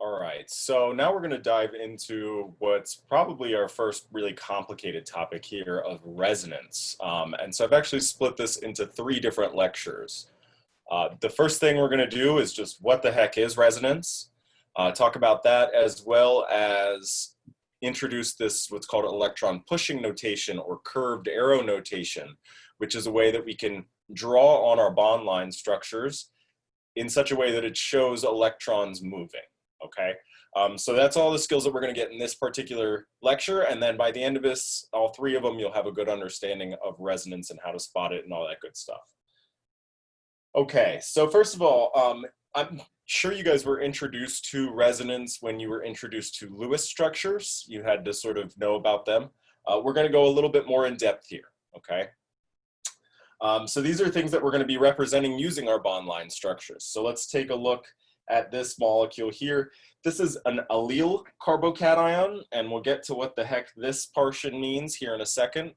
All right, so now we're going to dive into what's probably our first really complicated topic here of resonance. And so I've actually split this into three different lectures. The first thing we're going to do is just what the heck is resonance, talk about that, as well as introduce this what's called electron pushing notation or curved arrow notation, which is a way that we can draw on our bond line structures in such a way that it shows electrons moving. Okay, so that's all the skills that we're going to get in this particular lecture, and then by the end of this, all three of them, you'll have a good understanding of resonance and how to spot it and all that good stuff. Okay, so first of all, I'm sure you guys were introduced to resonance when you were introduced to Lewis structures. You had to sort of know about them. We're going to go a little bit more in depth here, okay? So these are things that we're going to be representing using our bond line structures. So let's take a look at this molecule here. This is an allele carbocation, and we'll get to what the heck this portion means here in a second.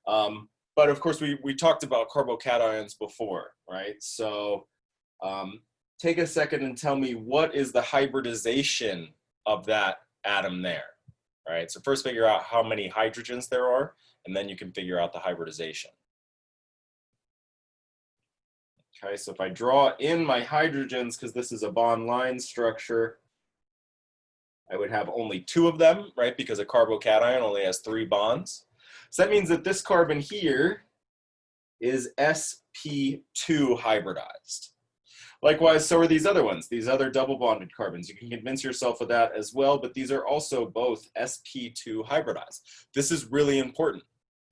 But of course, we talked about carbocations before, right? So take a second and tell me, what is the hybridization of that atom there, right? So first figure out how many hydrogens there are, and then you can figure out the hybridization. Okay, so if I draw in my hydrogens, because this is a bond line structure, I would have only two of them, right? Because a carbocation only has 3 bonds. So that means that this carbon here is sp2 hybridized. Likewise, so are these other ones, these other double bonded carbons. You can convince yourself of that as well, but these are also both sp2 hybridized. This is really important.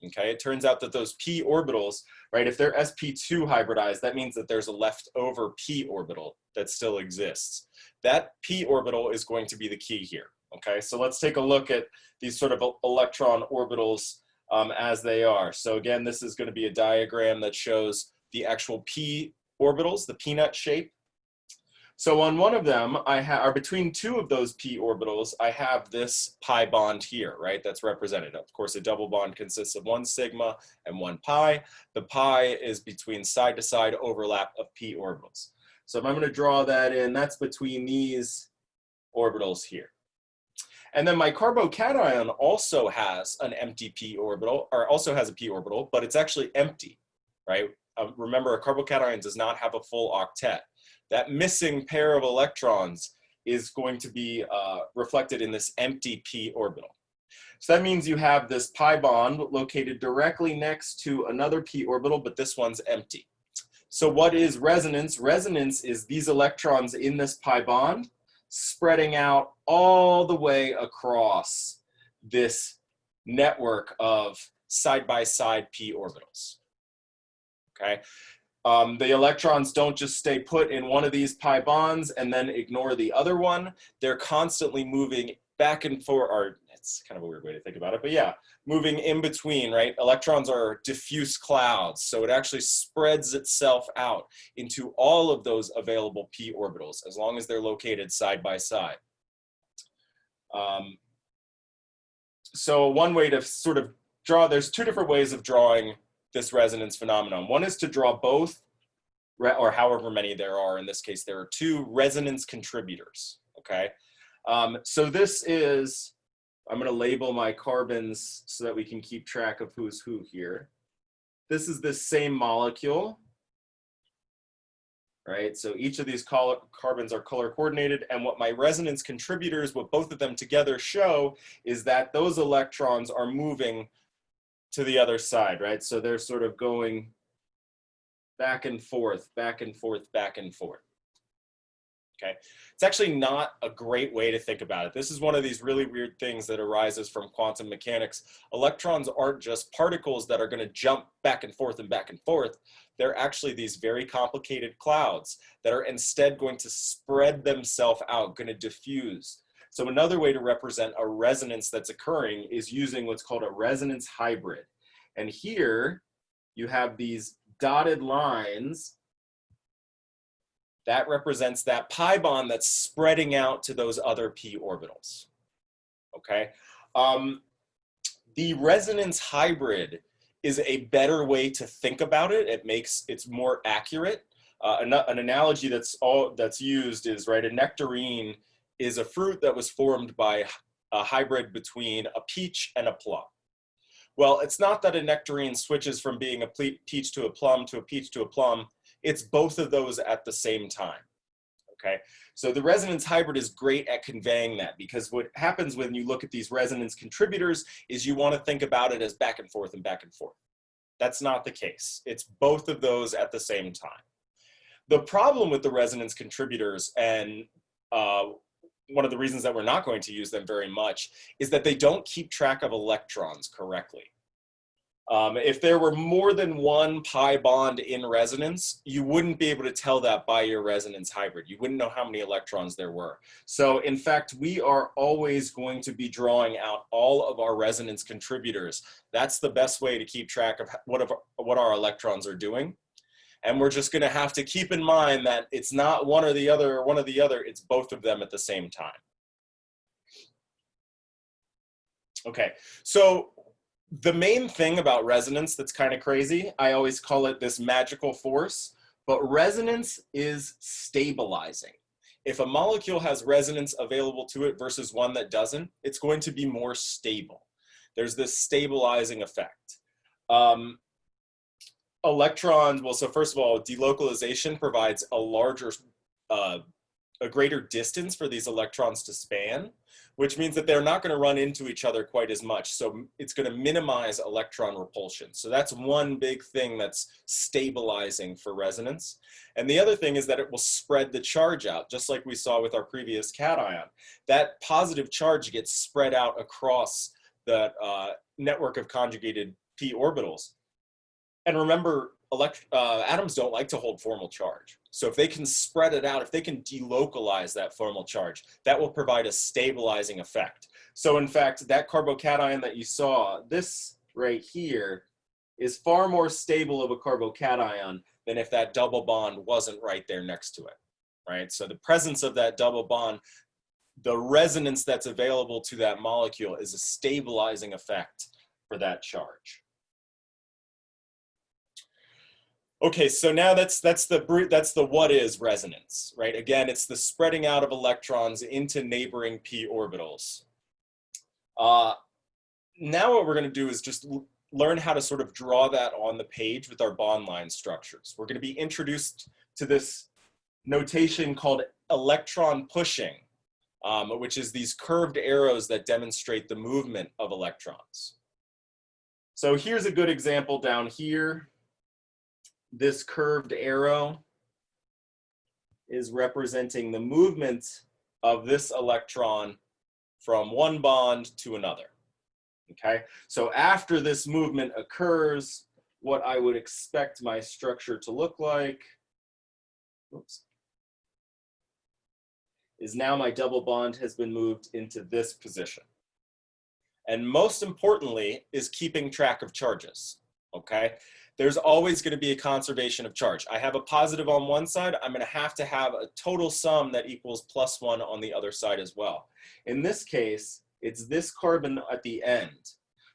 Okay, it turns out that those p orbitals, right, if they're sp2 hybridized, that means that there's a leftover p orbital that still exists. That p orbital is going to be the key here. Okay, so let's take a look at these sort of electron orbitals as they are. So again, this is going to be a diagram that shows the actual p orbitals, the peanut shape. So on one of them, or between two of those p orbitals, I have this pi bond here, right? That's represented. Of course, a double bond consists of 1 sigma and 1 pi. The pi is between side-to-side overlap of p orbitals. So if I'm going to draw that in, that's between these orbitals here. And then my carbocation also has an empty p orbital, or also has a p orbital, but it's actually empty, right? Remember, a carbocation does not have a full octet. That missing pair of electrons is going to be reflected in this empty p orbital. So that means you have this pi bond located directly next to another p orbital, but this one's empty. So what is resonance? Resonance is these electrons in this pi bond spreading out all the way across this network of side-by-side p orbitals. Okay. The electrons don't just stay put in one of these pi bonds and then ignore the other one. They're constantly moving back and forth, or it's kind of a weird way to think about it, but yeah, moving in between, right? Electrons are diffuse clouds, so it actually spreads itself out into all of those available p orbitals, as long as they're located side by side. So one way to sort of draw, there's 2 different ways of drawing this resonance phenomenon. One is to draw both, or however many there are. In this case, there are 2 resonance contributors, okay? So this is, I'm gonna label my carbons so that we can keep track of who's who here. This is this same molecule, right? So each of these carbons are color coordinated, and what my resonance contributors, what both of them together show, is that those electrons are moving to the other side, right? So they're sort of going back and forth, back and forth, back and forth. Okay, it's actually not a great way to think about it. This is one of these really weird things that arises from quantum mechanics. Electrons aren't just particles that are going to jump back and forth and back and forth. They're actually these very complicated clouds that are instead going to spread themselves out, going to diffuse. So another way to represent a resonance that's occurring is using what's called a resonance hybrid. And here you have these dotted lines that represents that pi bond that's spreading out to those other p orbitals. Okay, the resonance hybrid is a better way to think about it. It's more accurate. An analogy that's used is, right, a nectarine is a fruit that was formed by a hybrid between a peach and a plum. Well, it's not that a nectarine switches from being a peach to a plum to a peach to a plum. It's both of those at the same time. Okay, so the resonance hybrid is great at conveying that, because what happens when you look at these resonance contributors is you want to think about it as back and forth and back and forth. That's not the case. It's both of those at the same time. The problem with the resonance contributors, and one of the reasons that we're not going to use them very much, is that they don't keep track of electrons correctly. If there were more than one pi bond in resonance, you wouldn't be able to tell that by your resonance hybrid. You wouldn't know how many electrons there were. So in fact, we are always going to be drawing out all of our resonance contributors. That's the best way to keep track of what our electrons are doing. And we're just going to have to keep in mind that it's not one or the other, or one or the other, it's both of them at the same time. Okay, so the main thing about resonance that's kind of crazy, I always call it this magical force, but resonance is stabilizing. If a molecule has resonance available to it versus one that doesn't, it's going to be more stable. There's this stabilizing effect. Electrons, well, so first of all, delocalization provides a greater distance for these electrons to span, which means that they're not going to run into each other quite as much. So it's going to minimize electron repulsion. So that's one big thing that's stabilizing for resonance. And the other thing is that it will spread the charge out, just like we saw with our previous cation. That positive charge gets spread out across the network of conjugated p orbitals. And remember, atoms don't like to hold formal charge. So if they can spread it out, if they can delocalize that formal charge, that will provide a stabilizing effect. So in fact, that carbocation that you saw, this right here, is far more stable of a carbocation than if that double bond wasn't right there next to it, right? So the presence of that double bond, the resonance that's available to that molecule is a stabilizing effect for that charge. Okay, so now that's the what is resonance, right? Again, it's the spreading out of electrons into neighboring p orbitals. Now what we're going to do is just learn how to sort of draw that on the page with our bond line structures. We're going to be introduced to this notation called electron pushing, which is these curved arrows that demonstrate the movement of electrons. So here's a good example down here. This curved arrow is representing the movement of this electron from one bond to another. Okay, so after this movement occurs, what I would expect my structure to look like, is now my double bond has been moved into this position. And most importantly is keeping track of charges, okay? There's always going to be a conservation of charge. I have a positive on one side, I'm going to have a total sum that equals +1 on the other side as well. In this case, it's this carbon at the end.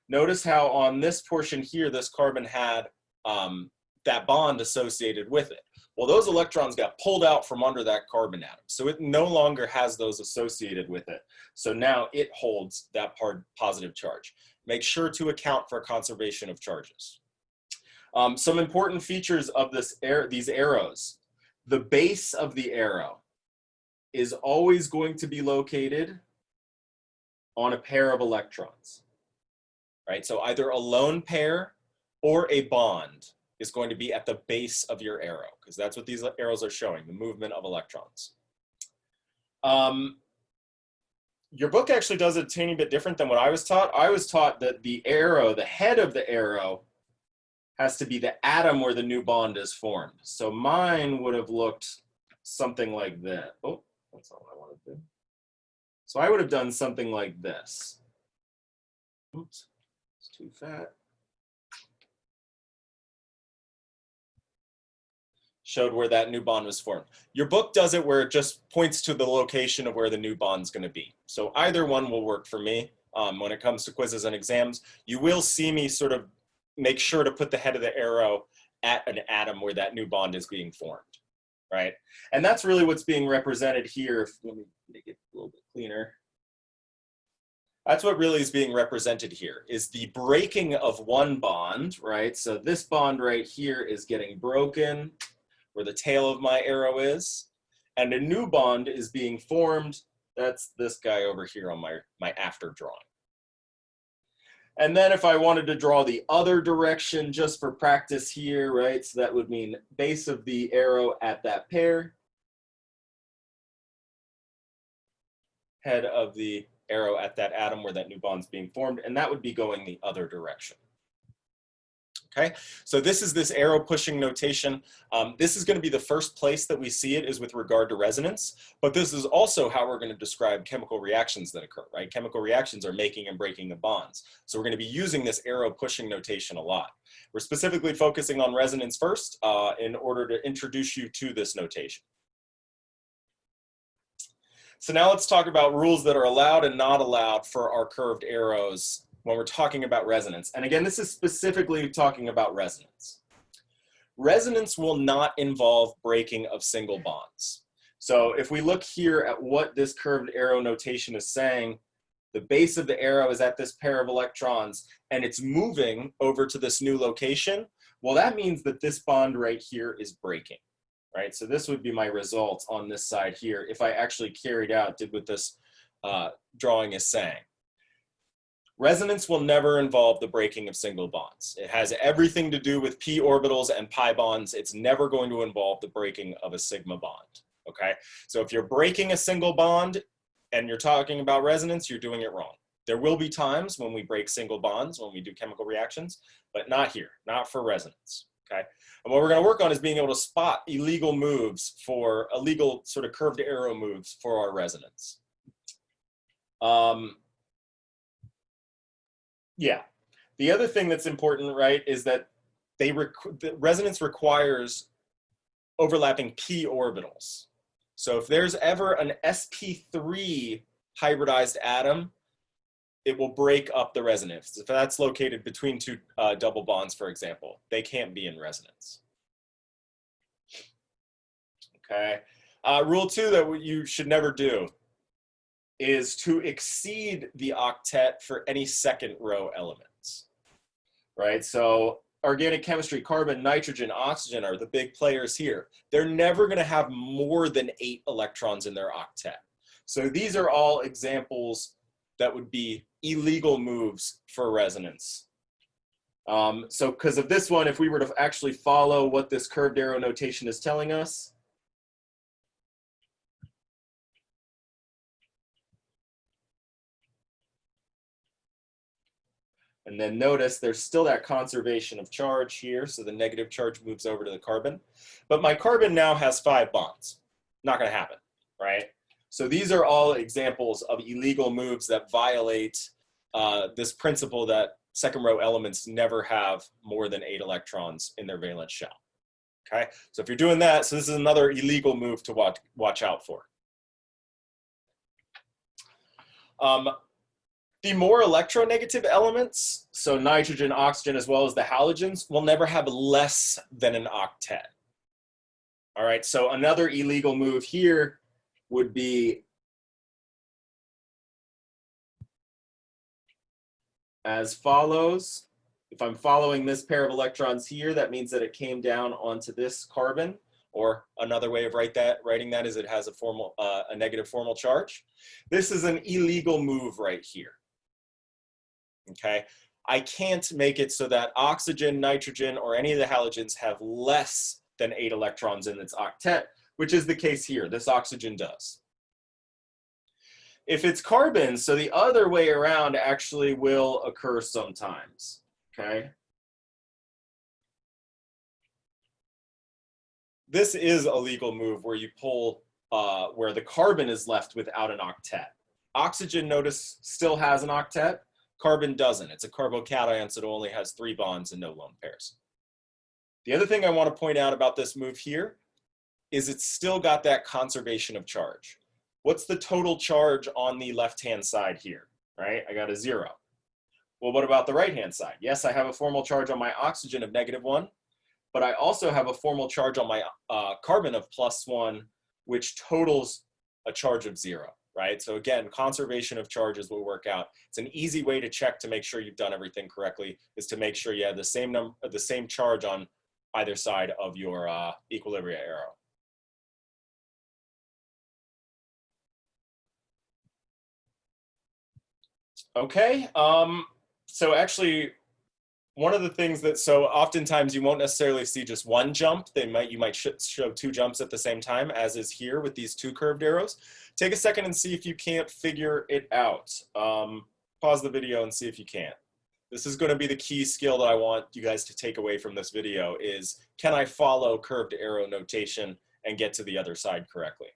Notice how on this portion here, this carbon had that bond associated with it. Well, those electrons got pulled out from under that carbon atom, so it no longer has those associated with it. So now it holds that positive charge. Make sure to account for conservation of charges. Some important features of these arrows. The base of the arrow is always going to be located on a pair of electrons, right? So either a lone pair or a bond is going to be at the base of your arrow, because that's what these arrows are showing, the movement of electrons. Your book actually does it a teeny bit different than what I was taught. I was taught that the arrow, the head of the arrow, has to be the atom where the new bond is formed. So mine would have looked something like that. Oh, that's not what I wanted to do. So I would have done something like this. Oops, it's too fat. Showed where that new bond was formed. Your book does it where it just points to the location of where the new bond's going to be. So either one will work for me. When it comes to quizzes and exams, you will see me sort of make sure to put the head of the arrow at an atom where that new bond is being formed. right? And that's really what's being represented here. Let me make it a little bit cleaner. That's what really is being represented here, is the breaking of one bond, right? So this bond right here is getting broken, where the tail of my arrow is, and a new bond is being formed. That's this guy over here on my after drawing. And then if I wanted to draw the other direction just for practice here, right? So that would mean base of the arrow at that pair, head of the arrow at that atom where that new bond's being formed, and that would be going the other direction. Okay, so this is this arrow pushing notation. This is going to be the first place that we see it is with regard to resonance, but this is also how we're going to describe chemical reactions that occur, right? Chemical reactions are making and breaking of bonds. So we're going to be using this arrow pushing notation a lot. We're specifically focusing on resonance first in order to introduce you to this notation. So now let's talk about rules that are allowed and not allowed for our curved arrows when we're talking about resonance. And again, this is specifically talking about resonance. Resonance will not involve breaking of single bonds. So if we look here at what this curved arrow notation is saying, the base of the arrow is at this pair of electrons and it's moving over to this new location. Well, that means that this bond right here is breaking. Right, so this would be my result on this side here if I actually carried out, did what this drawing is saying. Resonance will never involve the breaking of single bonds. It has everything to do with p orbitals and pi bonds. It's never going to involve the breaking of a sigma bond, okay? So if you're breaking a single bond and you're talking about resonance, you're doing it wrong. There will be times when we break single bonds, when we do chemical reactions, but not here, not for resonance. Okay, and what we're going to work on is being able to spot illegal moves for illegal sort of curved arrow moves for our resonance. Yeah, the other thing that's important, right, is that the resonance requires overlapping p orbitals. So if there's ever an sp3 hybridized atom, it will break up the resonance. If that's located between two double bonds, for example, they can't be in resonance. Okay. Rule 2 that you should never do is to exceed the octet for any second row elements, right? So organic chemistry, carbon, nitrogen, oxygen are the big players here. They're never going to have more than 8 electrons in their octet. So these are all examples that would be illegal moves for resonance. So because of this one, if we were to actually follow what this curved arrow notation is telling us, and then notice there's still that conservation of charge here, so the negative charge moves over to the carbon. But my carbon now has 5 bonds. Not going to happen, right? So these are all examples of illegal moves that violate this principle that second row elements never have more than 8 electrons in their valence shell. Okay, so if you're doing that, so this is another illegal move to watch out for. The more electronegative elements, so nitrogen, oxygen, as well as the halogens, will never have less than an octet. All right, so another illegal move here would be as follows. If I'm following this pair of electrons here, that means that it came down onto this carbon, or another way of writing that is it has a negative formal charge. This is an illegal move right here. Okay, I can't make it so that oxygen, nitrogen, or any of the halogens have less than 8 electrons in its octet, which is the case here. This oxygen does. If it's carbon, so the other way around actually will occur sometimes, okay? This is a legal move where you pull, where the carbon is left without an octet. Oxygen, notice, still has an octet. Carbon doesn't. It's a carbocation, so it only has 3 bonds and no lone pairs. The other thing I want to point out about this move here is it's still got that conservation of charge. What's the total charge on the left-hand side here, right? I got a 0. Well, what about the right-hand side? Yes, I have a formal charge on my oxygen of -1, but I also have a formal charge on my carbon of +1, which totals a charge of 0, right? So again, conservation of charges will work out. It's an easy way to check to make sure you've done everything correctly, is to make sure you have the same charge on either side of your equilibria arrow. Okay, so actually, one of the things that, so oftentimes you won't necessarily see just one jump. You might show two jumps at the same time, as is here with these two curved arrows. Take a second and see if you can't figure it out. Pause the video and see if you can. This is going to be the key skill that I want you guys to take away from this video is, can I follow curved arrow notation and get to the other side correctly?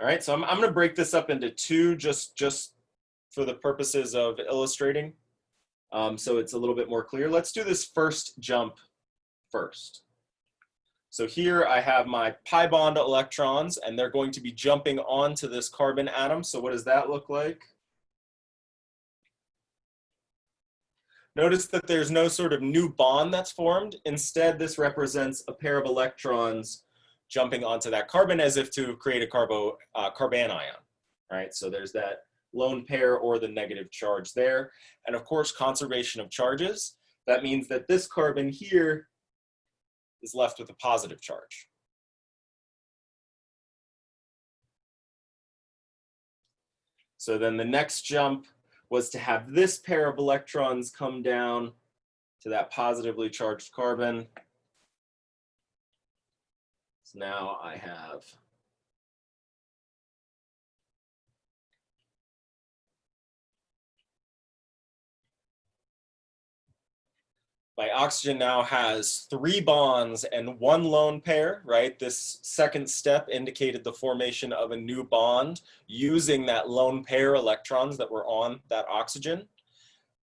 All right, so I'm going to break this up into two just for the purposes of illustrating. So it's a little bit more clear. Let's do this first jump first. So here I have my pi bond electrons, and they're going to be jumping onto this carbon atom. So what does that look like? Notice that there's no sort of new bond that's formed. Instead, this represents a pair of electrons jumping onto that carbon as if to create a carbanion, right? So there's that lone pair or the negative charge there. And of course, conservation of charges. That means that this carbon here is left with a positive charge. So then the next jump was to have this pair of electrons come down to that positively charged carbon. So now I have my oxygen now has 3 bonds and 1 lone pair, right? This second step indicated the formation of a new bond using that lone pair electrons that were on that oxygen.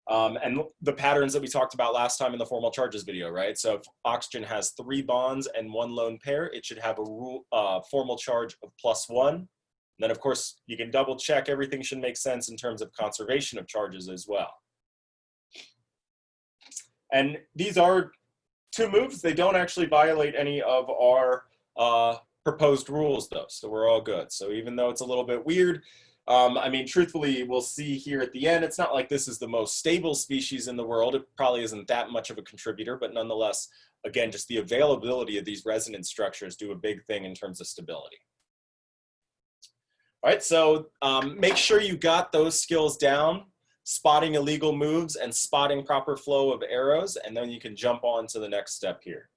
And the patterns that we talked about last time in the formal charges video, right? So if oxygen has 3 bonds and 1 lone pair, it should have a formal charge of +1. And then of course, you can double check everything should make sense in terms of conservation of charges as well. And these are 2 moves. They don't actually violate any of our proposed rules though, so we're all good. So even though it's a little bit weird, I mean, truthfully, we'll see here at the end, it's not like this is the most stable species in the world. It probably isn't that much of a contributor, but nonetheless, again, just the availability of these resonance structures do a big thing in terms of stability. All right, so make sure you got those skills down, spotting illegal moves and spotting proper flow of arrows, and then you can jump on to the next step here.